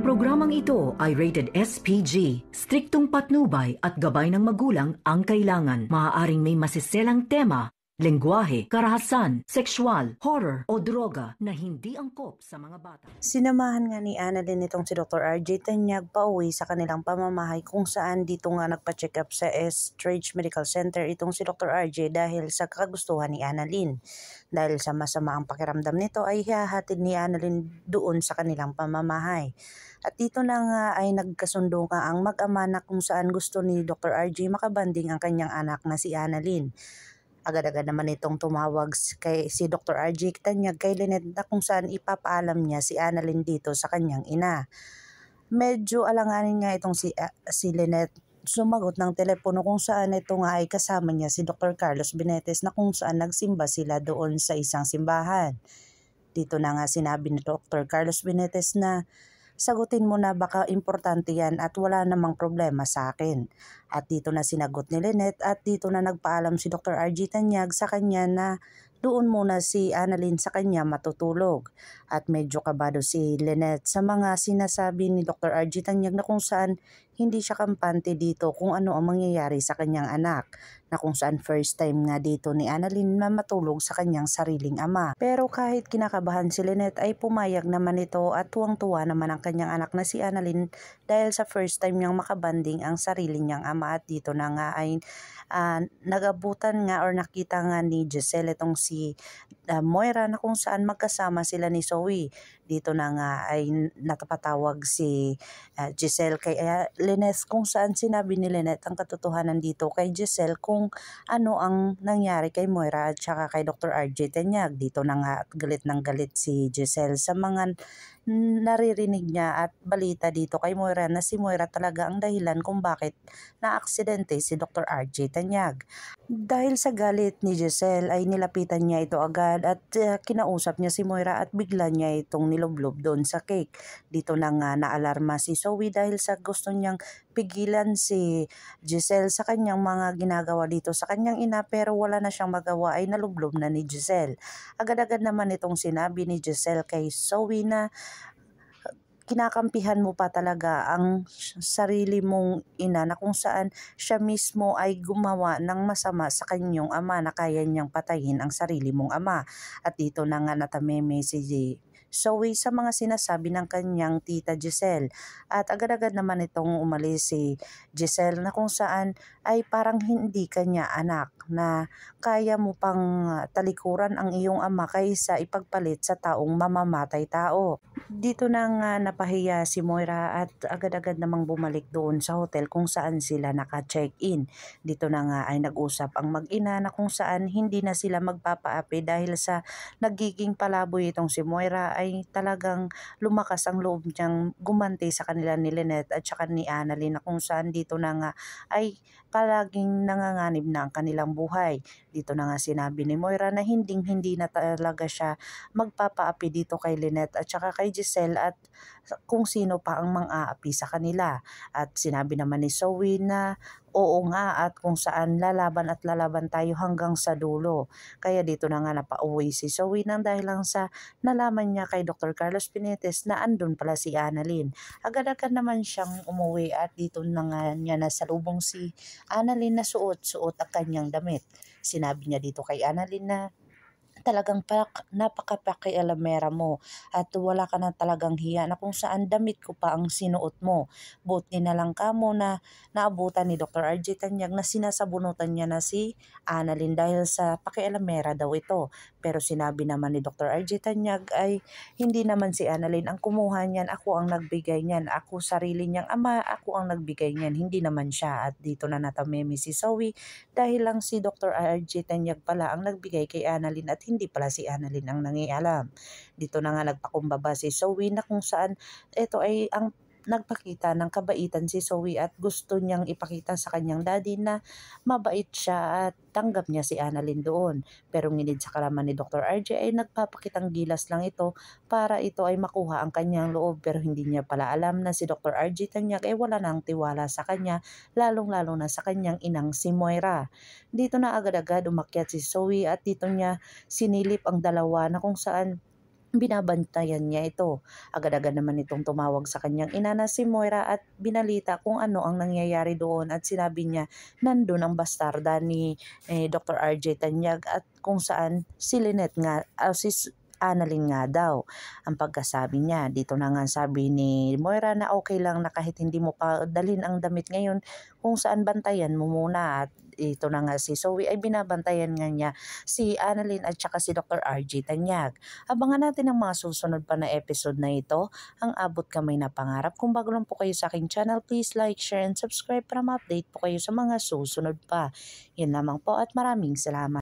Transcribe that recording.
Ang programang ito ay rated SPG. Striktong patnubay at gabay ng magulang ang kailangan. Maaaring may masiselang tema, lengguwahe, karahasan, sexual, horror o droga na hindi angkop sa mga bata. Sinamahan nga ni Annalyn itong si Dr. RJ Tanyag pauwi sa kanilang pamamahay kung saan dito nga nagpa-check up sa Estridge Medical Center itong si Dr. RJ dahil sa kagustuhan ni Annalyn. Dahil sa masama ang pakiramdam nito ay hihahatid ni Annalyn doon sa kanilang pamamahay. At dito na nga ay nagkasundo nga ang mag-ama na kung saan gusto ni Dr. RJ makabanding ang kanyang anak na si Annalyn. Agad-agad naman itong tumawag kay si Dr. RJ Tanyag kay Lynette na kung saan ipapaalam niya si Annalyn dito sa kanyang ina. Medyo alanganin nga itong si Lynette sumagot ng telepono kung saan ito nga ay kasama niya si Dr. Carlos Benetes na kung saan nagsimba sila doon sa isang simbahan. Dito na nga sinabi ni Dr. Carlos Benetes na sagutin mo na baka importante yan at wala namang problema sa akin. At dito na sinagot ni Lynette at dito na nagpaalam si Dr. RJ Tanyag sa kanya na doon muna si Annalyn sa kanya matutulog. At medyo kabado si Lynette sa mga sinasabi ni Dr. RJ Tanyag na kung saan hindi siya kampante dito kung ano ang mangyayari sa kanyang anak. Na kung saan first time nga dito ni Annalyn na matulog sa kanyang sariling ama. Pero kahit kinakabahan si Lynette ay pumayag naman ito at tuwang-tuwa naman ang kanyang anak na si Annalyn dahil sa first time niyang makabanding ang sarili niyang ama. At dito na nga ay nagabutan nga or nakita nga ni Giselle itong si Moira na kung saan magkasama sila ni Zoe. Dito na nga ay nakapatawag si Giselle kay Lynette kung saan sinabi ni Lynette ang katotohanan dito kay Giselle kung ano ang nangyari kay Moira at saka kay Dr. RJ Tanyag. Dito na nga galit ng galit si Giselle sa mga naririnig niya at balita dito kay Moira na si Moira talaga ang dahilan kung bakit na-aksidente si Dr. RJ Tanyag. Dahil sa galit ni Giselle ay nilapitan niya ito agad at kinausap niya si Moira at bigla niya itong nilublob doon sa cake. Dito na nga naalarma si Zoe dahil sa gusto niyang pigilan si Giselle sa kanyang mga ginagawa dito sa kanyang ina pero wala na siyang magawa ay nalublob na ni Giselle. Agad-agad naman itong sinabi ni Giselle kay Zoe na kinakampihan mo pa talaga ang sarili mong ina na kung saan siya mismo ay gumawa ng masama sa kanyang ama na kaya niyang patayin ang sarili mong ama. At dito na nga natameme si Zoe sa mga sinasabi ng kanyang tita Giselle. At agad-agad naman itong umalis si Giselle na kung saan ay parang hindi kanya anak na kaya mo pang talikuran ang iyong ama kaysa ipagpalit sa taong mamamatay tao. Dito na nga napahiya si Moira at agad-agad namang bumalik doon sa hotel kung saan sila naka-check-in. Dito na nga ay nag-usap ang mag-ina na kung saan hindi na sila magpapaapi dahil sa nagiging palaboy itong si Moira ay talagang lumakas ang loob niyang gumanti sa kanila ni Lynette at saka ni Annalyn na kung saan dito na nga ay palaging nanganganib na ang kanilang buhay. Dito na nga sinabi ni Moira na hindi na talaga siya magpapaapi dito kay Lynette at saka kay Giselle at kung sino pa ang mang-aapi sa kanila. At sinabi naman ni Zoe na oo nga at kung saan lalaban tayo hanggang sa dulo. Kaya dito na nga napauwi si Zoe nang dahil lang sa nalaman niya kay Dr. Carlos Benetes na andun pala si Annalyn. Agad-agad naman siyang umuwi at dito na nga niya nasalubong si Annalyn na suot-suot ang kanyang damit. Sinabi niya dito kay Annalyn na talagang napakapakialamera mo at wala ka na talagang hiya na kung saan damit ko pa ang sinuot mo. Buti na lang ka mo na naabutan ni Dr. RJ Tanyag na sinasabunutan niya na si Annalyn dahil sa pakialamera daw ito. Pero sinabi naman ni Dr. RJ Tanyag ay hindi naman si Annalyn ang kumuha niyan, ako ang nagbigay niyan. Ako sarili niyang ama, ako ang nagbigay niyan, hindi naman siya. At dito na natameme si Zoe dahil lang si Dr. RJ Tanyag pala ang nagbigay kay Annalyn at hindi pala si Annalyn ang nangialam. Dito na nga nagpakumbaba si Zoe na kung saan ito ay ang nagpakita ng kabaitan si Zoe at gusto niyang ipakita sa kanyang daddy na mabait siya at tanggap niya si Annalyn doon. Pero nginid sa kalaman ni Dr. RJ ay nagpapakitang gilas lang ito para ito ay makuha ang kanyang loob pero hindi niya pala alam na si Dr. RJ Tanyag ay wala nang tiwala sa kanya lalong-lalo na sa kanyang inang si Moira. Dito na agad-agad umakyat si Zoe at dito niya sinilip ang dalawa na kung saan binabantayan niya ito. Agad-agad naman itong tumawag sa kanyang ina na si Moira at binalita kung ano ang nangyayari doon at sinabi niya nandun ang bastarda ni Dr. RJ Tanyag at kung saan si Lynette nga, si Annalyn nga daw. Ang pagkasabi niya, dito na nga sabi ni Moira na okay lang na kahit hindi mo pa dalhin ang damit ngayon, kung saan bantayan mo muna at ito na nga si Zoe ay binabantayan nga niya si Annalyn at saka si Dr. RJ Tanyag. Abangan natin ang mga susunod pa na episode na ito, ang abot kamay na pangarap. Kung bago lang po kayo sa aking channel, please like, share, and subscribe para ma-update po kayo sa mga susunod pa. Yun lamang po at maraming salamat.